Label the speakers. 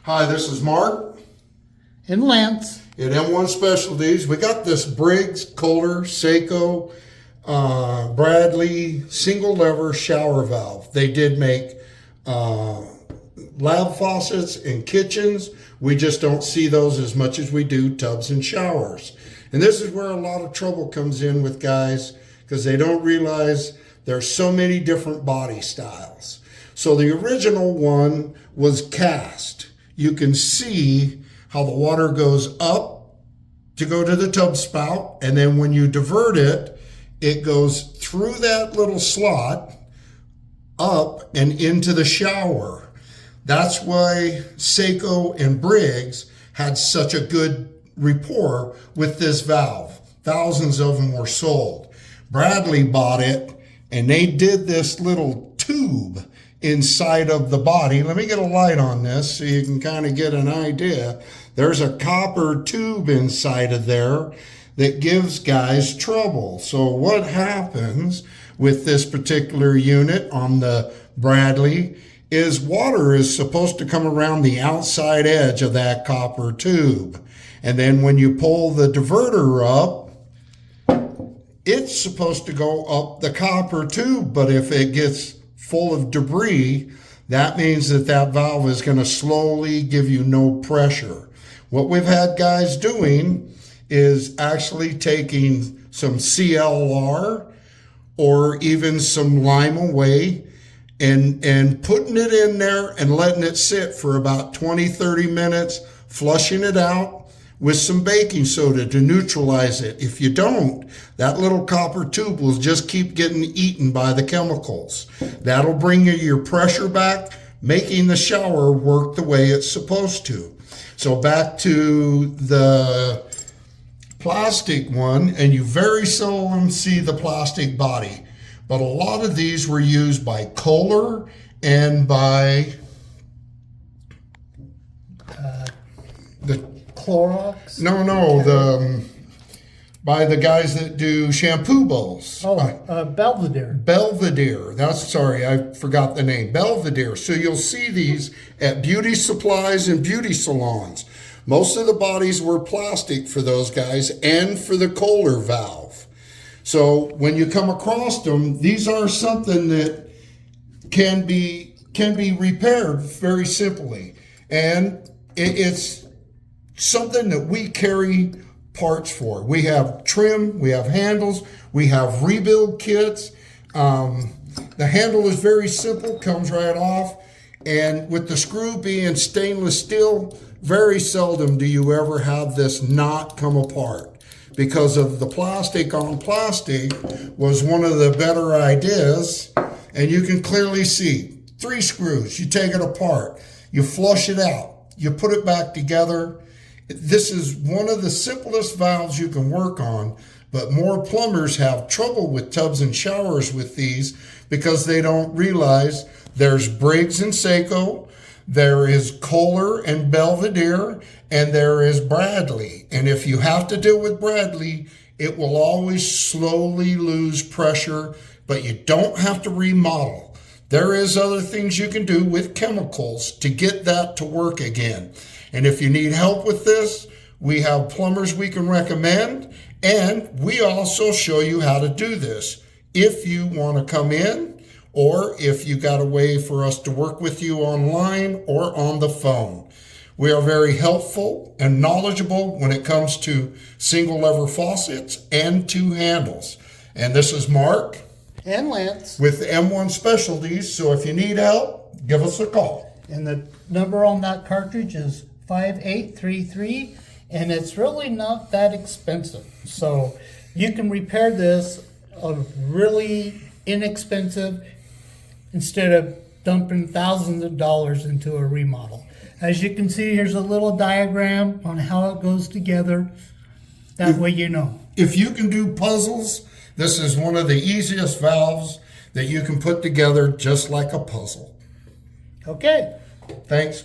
Speaker 1: Hi, this is Mark
Speaker 2: and Lance
Speaker 1: at M1 Specialties. We got this Briggs, Kohler, Sayco, Bradley single lever shower valve. They did make lab faucets in kitchens. We just don't see those as much as we do tubs and showers. And this is where a lot of trouble comes in with guys, because they don't realize there's so many different body styles. So the original one was cast. You can see how the water goes up to go to the tub spout, and then when you divert it, it goes through that little slot up and into the shower. That's why Sayco and Briggs had such a good rapport with this valve. Thousands of them were sold. Bradley bought it, and they did this little tube inside of the body. Let me get a light on this so you can kind of get an idea. There's a copper tube inside of there that gives guys trouble. So what happens with this particular unit on the Bradley is water is supposed to come around the outside edge of that copper tube. And then when you pull the diverter up, it's supposed to go up the copper tube. But if it gets full of debris, that means that that valve is going to slowly give you no pressure. What we've had guys doing is actually taking some CLR or even some lime away and putting it in there and letting it sit for about 20-30 minutes, flushing it out with some baking soda to neutralize it. If you don't, that little copper tube will just keep getting eaten by the chemicals. That'll bring your pressure back, making the shower work the way it's supposed to. So back to the plastic one, and you very seldom see the plastic body, but a lot of these were used by Kohler and by the
Speaker 2: Clorox?
Speaker 1: By the guys that do shampoo bowls.
Speaker 2: Belvedere.
Speaker 1: Belvedere. I forgot the name. Belvedere. So you'll see these at beauty supplies and beauty salons. Most of the bodies were plastic for those guys and for the Kohler valve. So when you come across them, these are something that can be repaired very simply. And it's something that we carry parts for. We have trim, we have handles, we have rebuild kits. The handle is very simple, comes right off. And with the screw being stainless steel, very seldom do you ever have this not come apart, because of the plastic on plastic was one of the better ideas. And you can clearly see 3 screws, you take it apart, you flush it out, you put it back together. This is one of the simplest valves you can work on, but more plumbers have trouble with tubs and showers with these because they don't realize there's Briggs and Sayco, there is Kohler and Belvedere, and there is Bradley. And if you have to deal with Bradley, it will always slowly lose pressure, but you don't have to remodel. There is other things you can do with chemicals to get that to work again. And if you need help with this, we have plumbers we can recommend, and we also show you how to do this if you want to come in, or if you got a way for us to work with you online or on the phone. We are very helpful and knowledgeable when it comes to single lever faucets and 2 handles. And this is Mark
Speaker 2: And Lance.
Speaker 1: with M1 Specialties. So if you need help, give us a call.
Speaker 2: And the number on that cartridge is 5833, and it's really not that expensive. So you can repair this really inexpensive instead of dumping thousands of dollars into a remodel. As you can see, here's a little diagram on how it goes together. That way you know.
Speaker 1: If you can do puzzles, this is one of the easiest valves that you can put together just like a puzzle.
Speaker 2: Okay.
Speaker 1: Thanks.